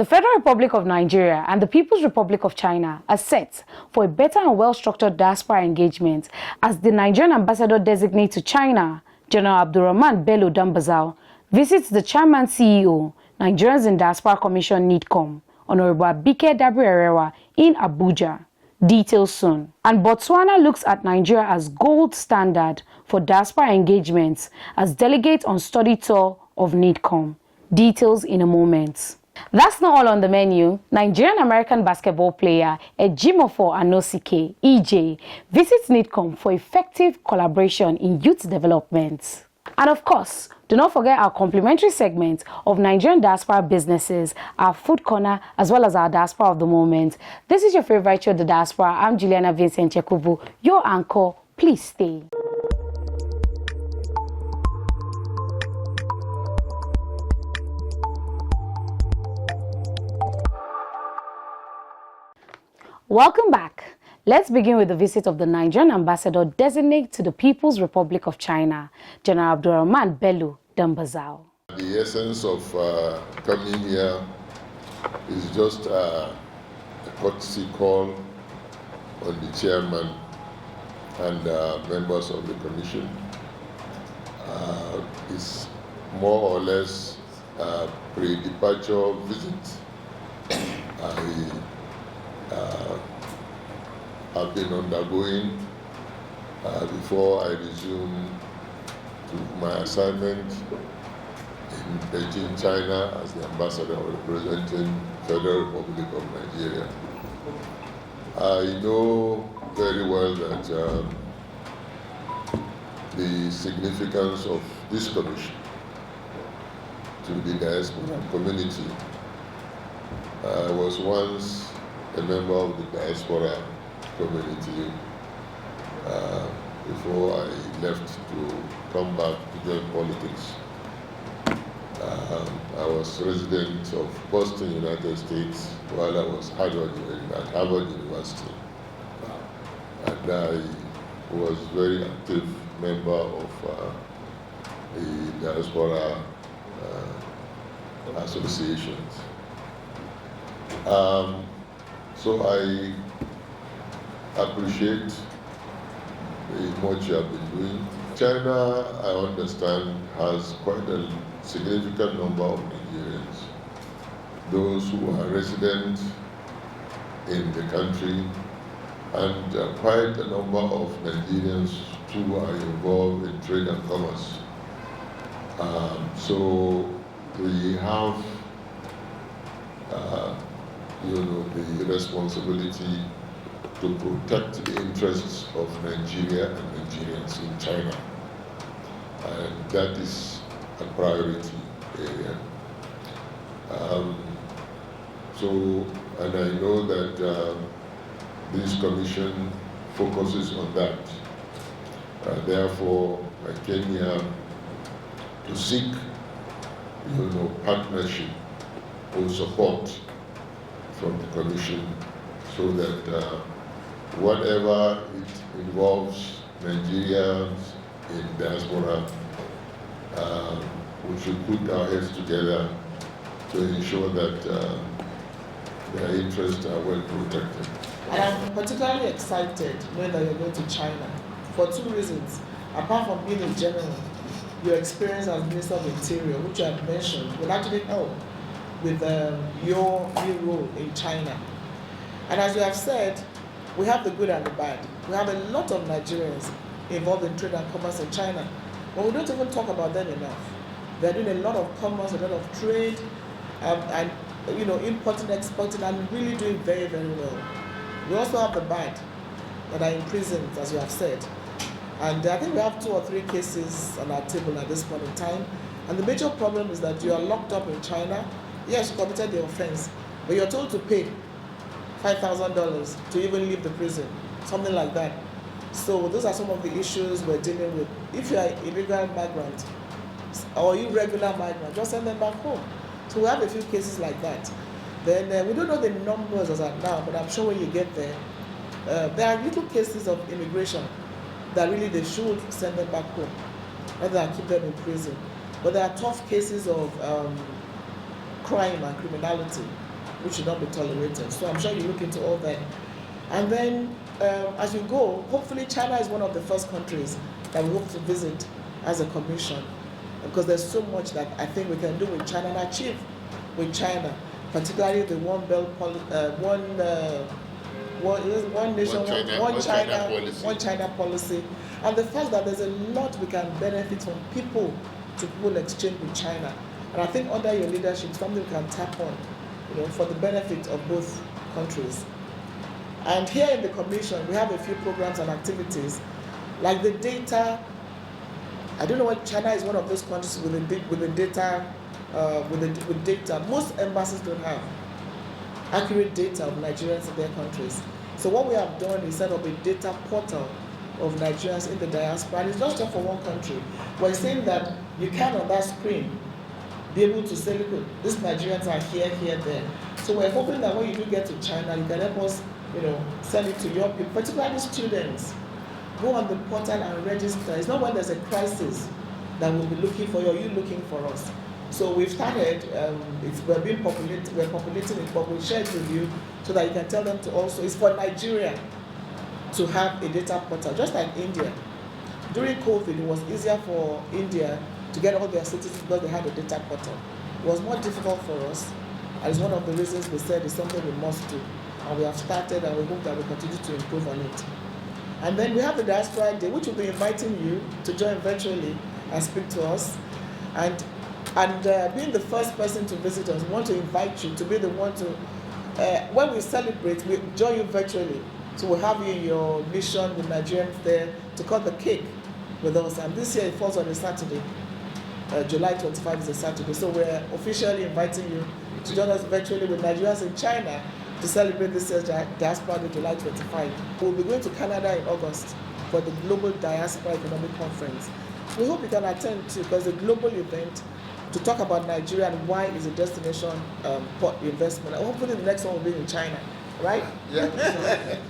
The Federal Republic of Nigeria and the People's Republic of China are set for a better and well-structured diaspora engagement as the Nigerian ambassador designate to China, General Abdulrahman Bello Dambazao, visits the Chairman CEO, Nigerians in Diaspora Commission NIDCOM, Honorable Abike Dabri-Erewa in Abuja. Details soon. And Botswana looks at Nigeria as gold standard for diaspora engagements as delegate on study tour of NIDCOM. Details in a moment. That's not all on the menu. Nigerian-American basketball player Ejimofor Anosike, EJ, visits NIDCOM for effective collaboration in youth development. And of course, do not forget our complimentary segment of Nigerian diaspora businesses, our food corner, as well as our diaspora of the moment. This is your favorite show, The Diaspora. I'm Juliana Vincent Chekubu, your anchor. Please stay. Welcome back. Let's begin with the visit of the Nigerian ambassador designate to the People's Republic of China, General Abdulrahman Bello Dambazao. The essence of coming here is just a courtesy call on the chairman and members of the commission. It's more or less a pre-departure visit. I've been undergoing before I resume to my assignment in Beijing, China, as the ambassador representing Federal Republic of Nigeria. I know very well that the significance of this commission to the diaspora community. I was once a member of the diaspora community before I left to come back to join politics. I was resident of Boston, United States, while I was at Harvard University. And I was a very active member of the diaspora associations. So I appreciate the much you have been doing. China, I understand, has quite a significant number of Nigerians. Those who are resident in the country, and quite a number of Nigerians who are involved in trade and commerce. So we have the responsibility to protect the interests of Nigeria and Nigerians in China. And that is a priority area. And I know that this commission focuses on that. Therefore, I came here to seek, partnership or support from the commission so that whatever it involves Nigerians in diaspora, we should put our heads together to ensure that their interests are well protected. And I'm particularly excited knowing that you're going to China for two reasons. Apart from being a general, your experience as Minister of Interior, which you have mentioned, will actually help with your new role in China. And as you have said, we have the good and the bad. We have a lot of Nigerians involved in trade and commerce in China, but we don't even talk about them enough. They're doing a lot of commerce, a lot of trade, and importing, exporting, and really doing very, very well. We also have the bad that are imprisoned, as you have said. And I think we have 2 or 3 cases on our table at this point in time. And the major problem is that you are locked up in China. Yes, you committed the offense, but you're told to pay $5,000 to even leave the prison, something like that. So those are some of the issues we're dealing with. If you're an illegal migrant or irregular migrant, just send them back home. So we have a few cases like that. Then we don't know the numbers as of now, but I'm sure when you get there, there are little cases of immigration that really they should send them back home rather than keep them in prison. But there are tough cases of crime and criminality which should not be tolerated. So I'm sure you look into all that. And then as you go, hopefully China is one of the first countries that we hope to visit as a commission, because there's so much that I think we can do with China and achieve with China, particularly the one China policy, and the fact that there's a lot we can benefit from people to people exchange with China. And I think under your leadership, something we can tap on, for the benefit of both countries. And here in the commission, we have a few programs and activities, like the data. I don't know why China is one of those countries with data. Most embassies don't have accurate data of Nigerians in their countries. So what we have done is set up a data portal of Nigerians in the diaspora, and it's not just for one country. We're saying that you can on that screen be able to say, look, these Nigerians are here, here, there. So we're hoping that when you do get to China, you can help us, send it to your people, particularly students. Go on the portal and register. It's not when there's a crisis that we'll be looking for you or you looking for us. So we've started, we're populating it, but we'll share it with you so that you can tell them to also, it's for Nigeria to have a data portal, just like India. During COVID, it was easier for India to get all their citizens because they had a data portal. It was more difficult for us, and it's one of the reasons we said it's something we must do. And we have started, and we hope that we continue to improve on it. And then we have the Diaspora Day, which will be inviting you to join virtually and speak to us. And being the first person to visit us, we want to invite you to be the one to, when we celebrate, we join you virtually. So we'll have you in your mission with Nigerians there to cut the cake with us. And this year it falls on a Saturday. July 25 is a Saturday. So we're officially inviting you to join us virtually with Nigerians in China to celebrate this year's Diaspora Day, July 25. We'll be going to Canada in August for the Global Diaspora Economic Conference. We hope you can attend too, because it's a global event to talk about Nigeria and why it's a destination for investment. And hopefully the next one will be in China, right? Yeah.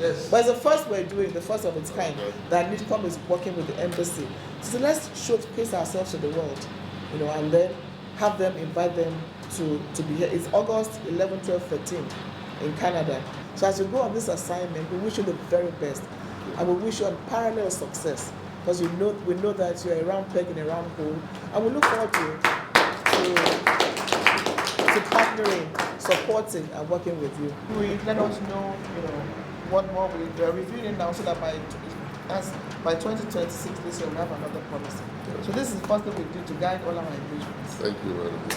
Yes. But it's the first we're doing, the first of its kind, that NITCOM is working with the embassy. So let's showcase ourselves to the world, and then have them, invite them to be here. It's August 11, 12, 13 in Canada. So as you go on this assignment, we wish you the very best. And we wish you unparalleled success, because we know that you're a round peg in a round hole. And we look forward to partnering, supporting, and working with you. Let us know, what more we're reviewing now, so that by 2026 this year we'll have another policy. So this is the first thing we do to guide all our engagements. Thank you very much.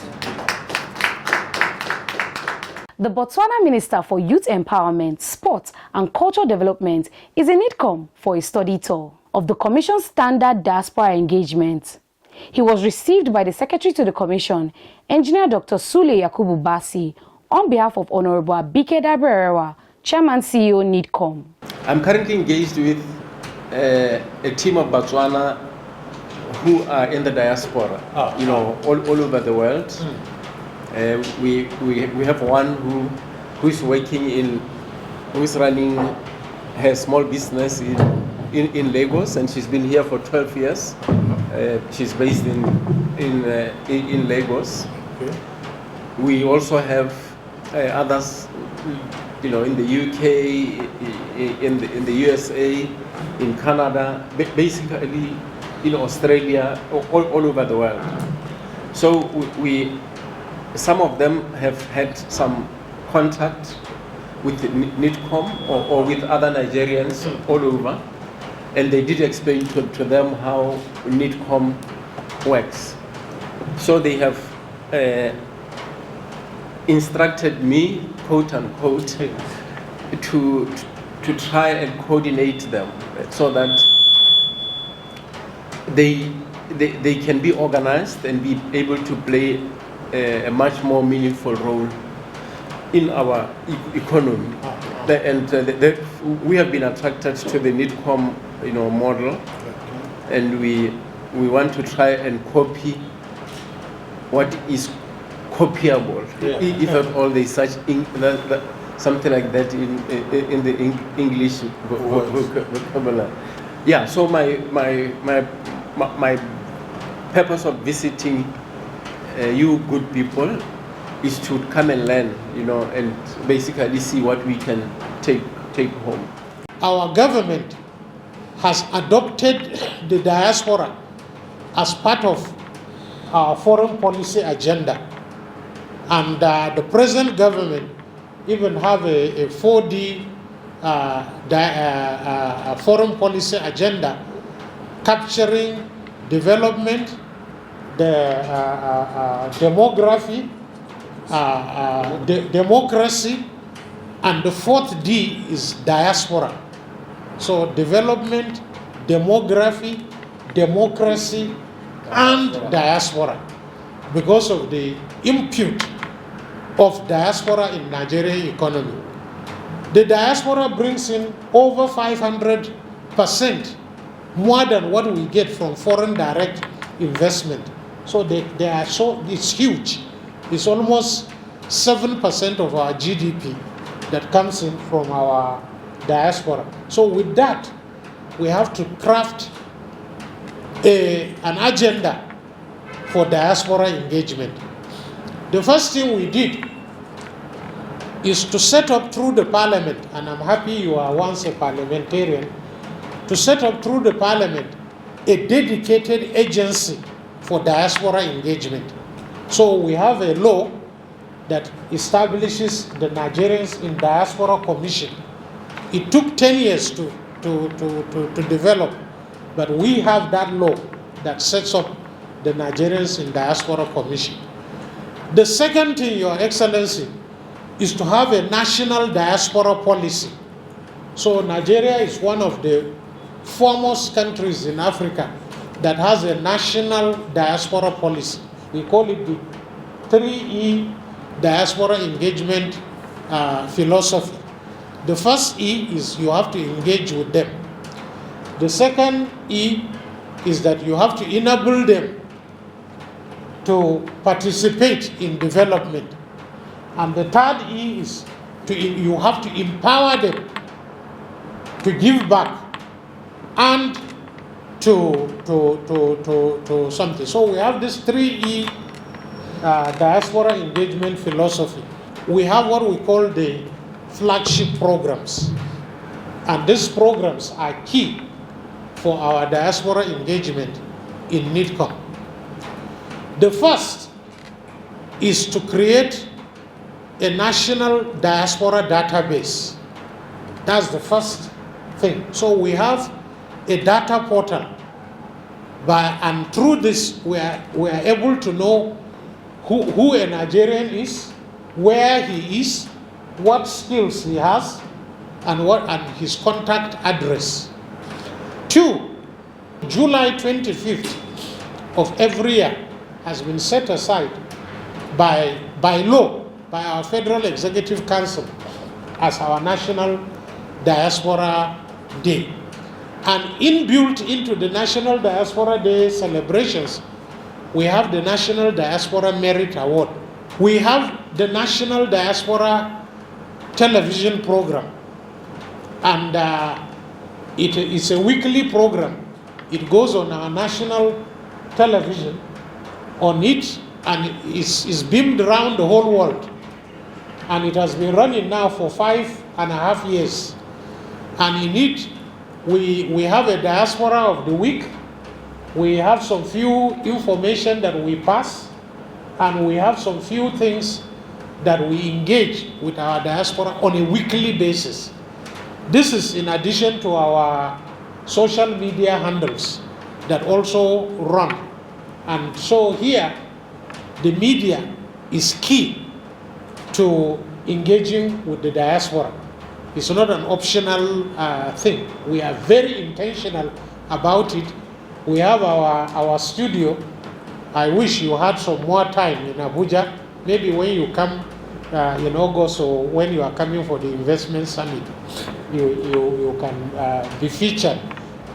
The Botswana Minister for Youth Empowerment, Sport and Cultural Development is in NITCOM for a study tour of the Commission's standard diaspora engagement. He was received by the Secretary to the Commission, Engineer Dr. Sule Yakubu Basi, on behalf of Honorable Abike Dabrerewa, Chairman CEO NITCOM. I'm currently engaged with a team of Botswana who are in the diaspora, all over the world. We have one who is working who is running her small business in Lagos, and she's been here for 12 years. She's based in Lagos. Okay. We also have others, in the UK, in the USA, in Canada, basically in Australia, all over the world. So some of them have had some contact with NITCOM or with other Nigerians all over, and they did explain to them how NITCOM works. So they have instructed me, quote unquote, to try and coordinate them so that they can be organized and be able to play a much more meaningful role in our economy. And we have been attracted to the NITCOM model, and we want to try and copy what is copyable, if at all there's such something like that in the English vocabulary. Yeah. So my purpose of visiting you good people is to come and learn, you know, and basically see what we can take home. Our government has adopted the diaspora as part of our foreign policy agenda. And the present government even have a 4D foreign policy agenda capturing development, the demography, democracy, and the fourth D is diaspora. So development, demography, democracy, and diaspora, because of the input of diaspora in Nigerian economy. The diaspora brings in over 500% more than what we get from foreign direct investment. So it's huge. It's almost 7% of our GDP that comes in from our diaspora. So with that, we have to craft an agenda for diaspora engagement. The first thing we did is to set up through the parliament, and I'm happy you are once a parliamentarian, to set up through the parliament a dedicated agency for diaspora engagement. So we have a law that establishes the Nigerians in Diaspora Commission. It took 10 years to develop, but we have that law that sets up the Nigerians in Diaspora Commission. The second thing, Your Excellency, is to have a national diaspora policy. So Nigeria is one of the foremost countries in Africa that has a national diaspora policy. We call it the 3E diaspora engagement philosophy. The first E is you have to engage with them. The second E is that you have to enable them to participate in development. And the third E is you have to empower them to give back and to something. So we have this 3E diaspora engagement philosophy. We have what we call the flagship programs. And these programs are key for our diaspora engagement in NIDCOM. The first is to create a national diaspora database. That's the first thing. So we have a data portal, and through this we are able to know who a Nigerian is, where he is, what skills he has, and his contact address. 2, July 25th of every year has been set aside by law, by our Federal Executive Council, as our National Diaspora Day. And inbuilt into the National Diaspora Day celebrations, we have the National Diaspora Merit Award. We have the National Diaspora Television Program. And it's a weekly program. It goes on our national television on it, and it's beamed around the whole world. And it has been running now for 5.5 years. And in it, we have a diaspora of the week. We have some few information that we pass, and we have some few things that we engage with our diaspora on a weekly basis. This is in addition to our social media handles that also run. And so here, the media is key to engaging with the diaspora. It's not an optional thing. We are very intentional about it. We have our studio. I wish you had some more time in Abuja. Maybe when you come in August, or when you are coming for the investment summit, you can be featured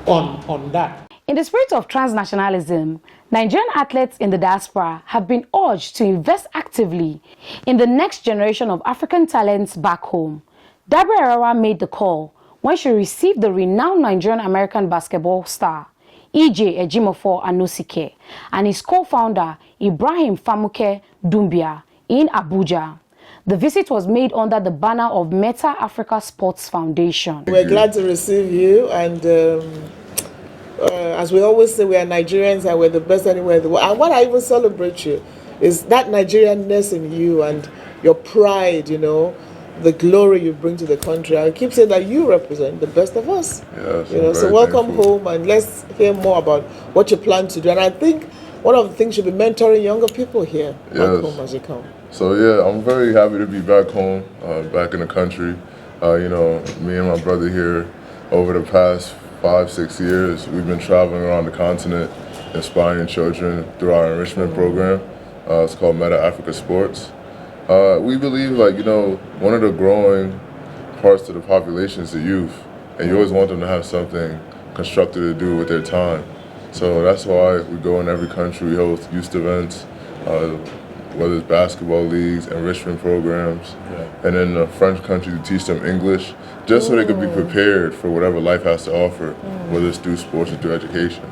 on that. In the spirit of transnationalism, Nigerian athletes in the diaspora have been urged to invest actively in the next generation of African talents back home. Deborah Erawa made the call when she received the renowned Nigerian-American basketball star EJ Ejimofor Anosike and his co-founder Ibrahim Famuke Dumbia in Abuja. The visit was made under the banner of Meta Africa Sports Foundation. We're glad to receive you, and as we always say, we are Nigerians and we're the best anywhere in the world. And what I even celebrate you is that Nigerianness in you and your pride, you know, the glory you bring to the country. I keep saying that you represent the best of us. Yes, you know, so welcome home, and let's hear more about what you plan to do. And I think one of the things should be mentoring younger people here back home as you come. So yeah, I'm very happy to be back home, back in the country. You know, me and my brother here, over the past 5-6 years, we've been traveling around the continent, inspiring children through our enrichment program. It's called Meta Africa Sports. We believe, like, you know, one of the growing parts of the population is the youth, and you always want them to have something constructive to do with their time. So that's why we go in every country, we host youth events, whether it's basketball leagues, enrichment programs, and in the French country to teach them English, just so they could be prepared for whatever life has to offer, whether it's through sports or through education.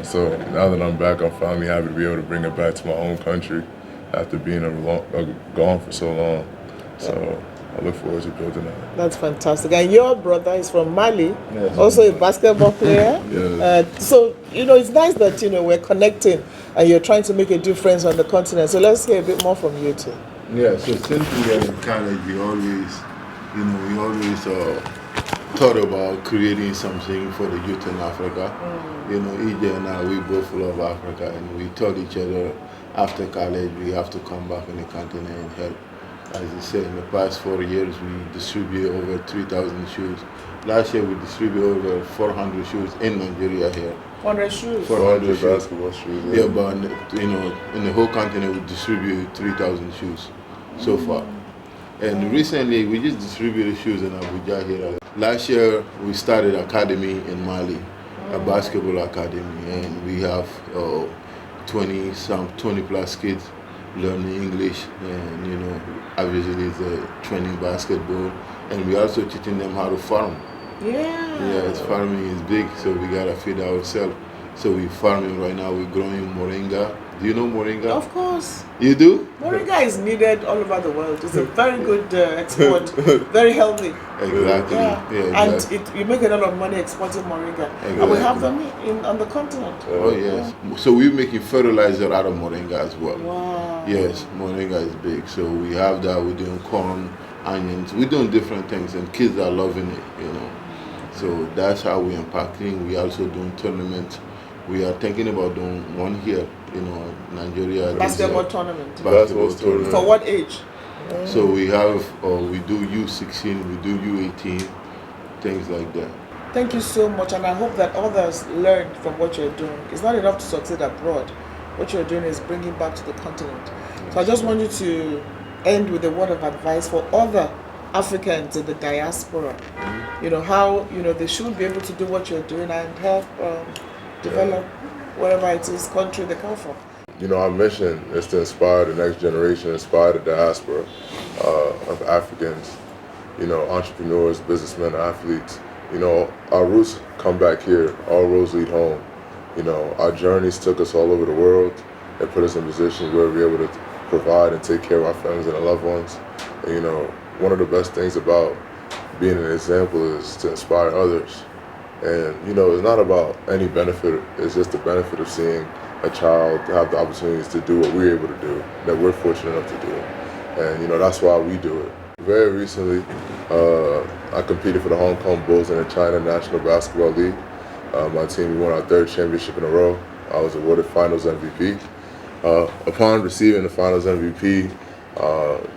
So now that I'm back, I'm finally happy to be able to bring it back to my own country after being gone for so long. So I look forward to building that. That's fantastic. And your brother is from Mali, also a basketball player. So, you know, it's nice that, you know, we're connecting and you're trying to make a difference on the continent. So let's hear a bit more from you too. Yeah, so since we were in college, we always, you know, thought about creating something for the youth in Africa. You know, EJ and I, we both love Africa, and we told each other after college we have to come back in the continent and help. As you said, in the past 4 years, we distribute over 3,000 shoes. Last year, we distributed over 400 shoes in Nigeria here. 400 shoes? 400 basketball shoes. Yeah, but, you know, in the whole continent, we distribute 3,000 shoes so far. And recently, we just distributed shoes in Abuja here. Last year, we started academy in Mali, a basketball academy, and we have 20 plus kids learning English, and, you know, obviously they're training basketball, and we're also teaching them how to farm. Yes, farming is big, so we gotta feed ourselves. So we're farming right now. We're growing moringa. Do you know moringa? Of course. You do? Moringa is needed all over the world. It's a very good export, very healthy. Exactly. And you make a lot of money exporting moringa. Exactly. And we have them on the continent. Oh yes. So we're making fertilizer out of moringa as well. Wow. Yes, moringa is big. So we have that. We're doing corn, onions. We're doing different things, and kids are loving it. You know. So that's how we're impacting. We also doing tournaments. We are thinking about doing one here, you know, Nigeria. Basketball tournament. Basketball tournament. For what age? So we have, we do U16, we do U18, things like that. Thank you so much, and I hope that others learn from what you're doing. It's not enough to succeed abroad. What you're doing is bringing back to the continent. So I just want you to end with a word of advice for other Africans in the diaspora. You know, how, you know, they should be able to do what you're doing and help develop wherever it is country they come from. You know, our mission is to inspire the next generation, inspire the diaspora of Africans, you know, entrepreneurs, businessmen, athletes. You know, our roots come back here. All roads lead home. You know, our journeys took us all over the world and put us in positions where we're able to provide and take care of our families and our loved ones. And, you know, one of the best things about being an example is to inspire others. And, you know, it's not about any benefit. It's just the benefit of seeing a child have the opportunities to do what we're able to do, that we're fortunate enough to do. And, you know, that's why we do it. Very recently, I competed for the Hong Kong Bulls in the China National Basketball League. My team, we won our 3rd championship in a row. I was awarded Finals MVP. Upon receiving the Finals MVP,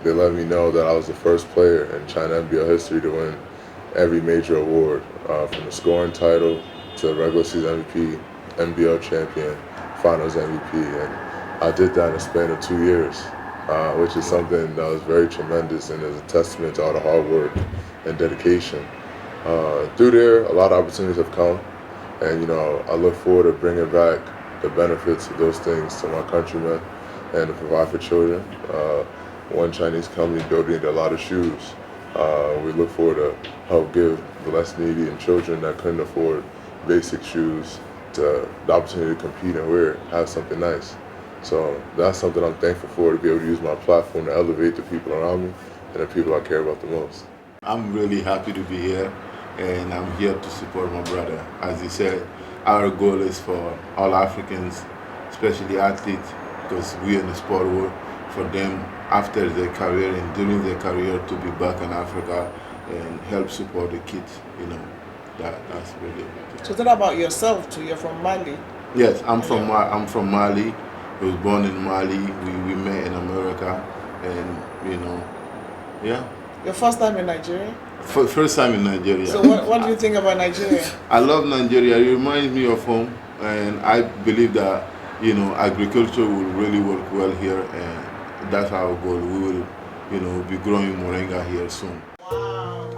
they let me know that I was the first player in China NBL history to win every major award, from the scoring title to the regular season MVP, NBL champion, Finals MVP, and I did that in a span of 2 years, which is something that was very tremendous and is a testament to all the hard work and dedication. Through there, a lot of opportunities have come, and, you know, I look forward to bringing back the benefits of those things to my countrymen and to provide for children. One Chinese company donated a lot of shoes. We look forward to help give the less needy and children that couldn't afford basic shoes the opportunity to compete and have something nice. So that's something I'm thankful for, to be able to use my platform to elevate the people around me and the people I care about the most. I'm really happy to be here, and I'm here to support my brother. As he said, our goal is for all Africans, especially athletes, because we in the sport world, for them after their career and during their career to be back in Africa and help support the kids. That's really important. So tell about yourself too. You're from Mali. Yes, I'm from Mali. I was born in Mali. We met in America, and yeah. Your first time in Nigeria? First time in Nigeria. So what do you think about Nigeria? I love Nigeria. It reminds me of home, and I believe that agriculture will really work well here, and that's our goal. We will be growing moringa here soon. Wow.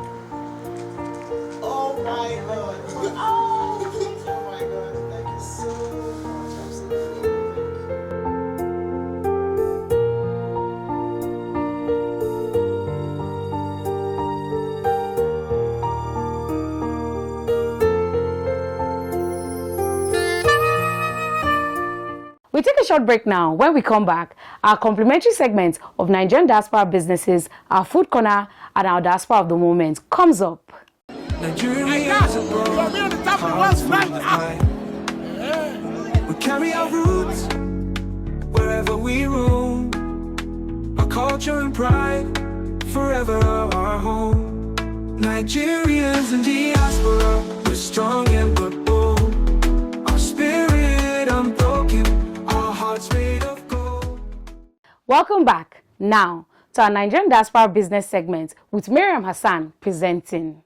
Oh my God. Oh my God. Thank you so much. Absolutely. We take a short break now. When we come back, our complimentary segment of Nigerian diaspora businesses, our food corner, and our diaspora of the moment comes up. Nigeria is abroad. We carry our roots wherever we roam. Our culture and pride forever our home. Nigerians in diaspora, we're strong and but bold. Our spirit unbroken, our hearts made of gold. Welcome back now to our Nigerian diaspora business segment with Miriam Hassan presenting.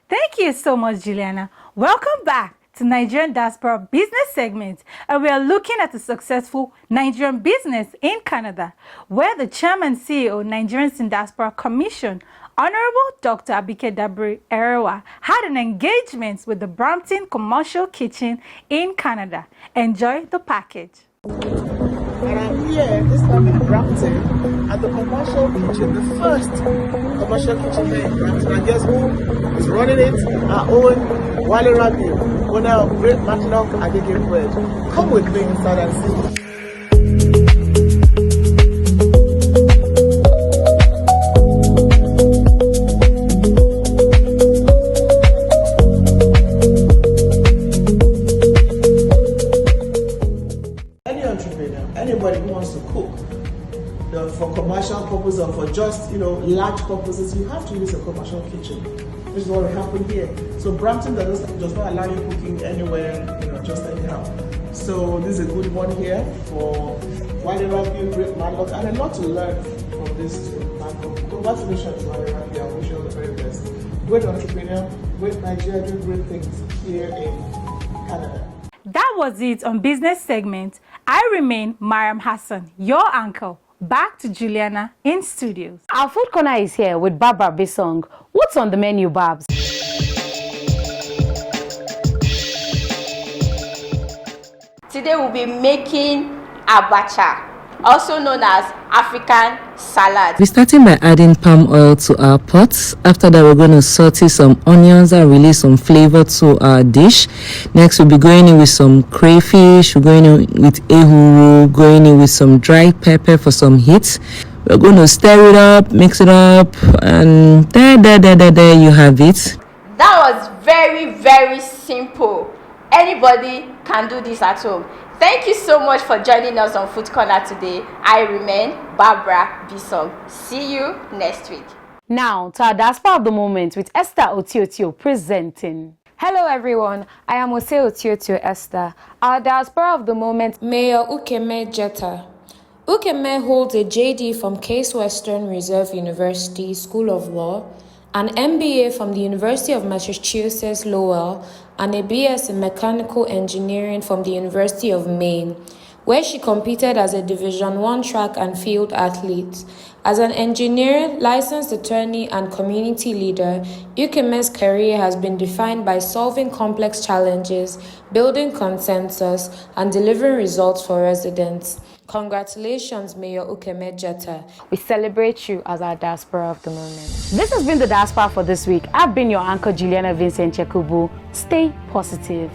Thank you so much, Juliana. Welcome back to Nigerian Diaspora Business Segment, and we are looking at a successful Nigerian business in Canada, where the Chairman CEO, Nigerians in Diaspora Commission, Honorable Dr. Abike Dabiri Erewa, had an engagement with the Brampton Commercial Kitchen in Canada. Enjoy the package. And I'm here this time in Brampton at the commercial kitchen, the first commercial kitchen here in Brampton. And guess who is running it? Our own Wale Rabiu, owner of Great Matlock Agege Bread. Come with me inside and see. Anybody who wants to cook for commercial purposes or for just large purposes, you have to use a commercial kitchen, which is what will happen here. So Brampton does not allow you cooking anywhere, just anyhow. So this is a good one here for Wale Rabiu, Great Matlock, and a lot to learn from this platform. Congratulations, Wale Rabiu. I wish you all the very best. Great entrepreneur, great Nigeria, doing great things here in Canada. That was it on Business Segment. I remain Mariam Hassan, your uncle. Back to Juliana in studios. Our food corner is here with Barbara Bisong. What's on the menu, Babs? Today we'll be making abacha, also known as African salad. We're starting by adding palm oil to our pots. After that, we're going to saute some onions and release some flavor to our dish. Next, we'll be going in with some crayfish. We're going in with ehuru, going in with some dry pepper for some heat. We're going to stir it up, mix it up, and there you have it. That was very, very simple. Anybody can do this at home. Thank you so much for joining us on Food Corner today. I remain Barbara Bisong. See you next week. Now to our diaspora of the moment with Esther Otiotio presenting. Hello everyone, I am Ose Otiotio Esther. Our diaspora of the moment, Mayor Ukeme Jetta. Ukeme holds a JD from Case Western Reserve University School of Law, an MBA from the University of Massachusetts Lowell, and a BS in Mechanical Engineering from the University of Maine, where she competed as a Division 1 track and field athlete. As an engineer, licensed attorney, and community leader, Ukeme's career has been defined by solving complex challenges, building consensus, and delivering results for residents. Congratulations, Mayor Ukeme Jetta. We celebrate you as our diaspora of the moment. This has been the Diaspora for this week. I've been your anchor, Juliana Vincent Chekubu. Stay positive.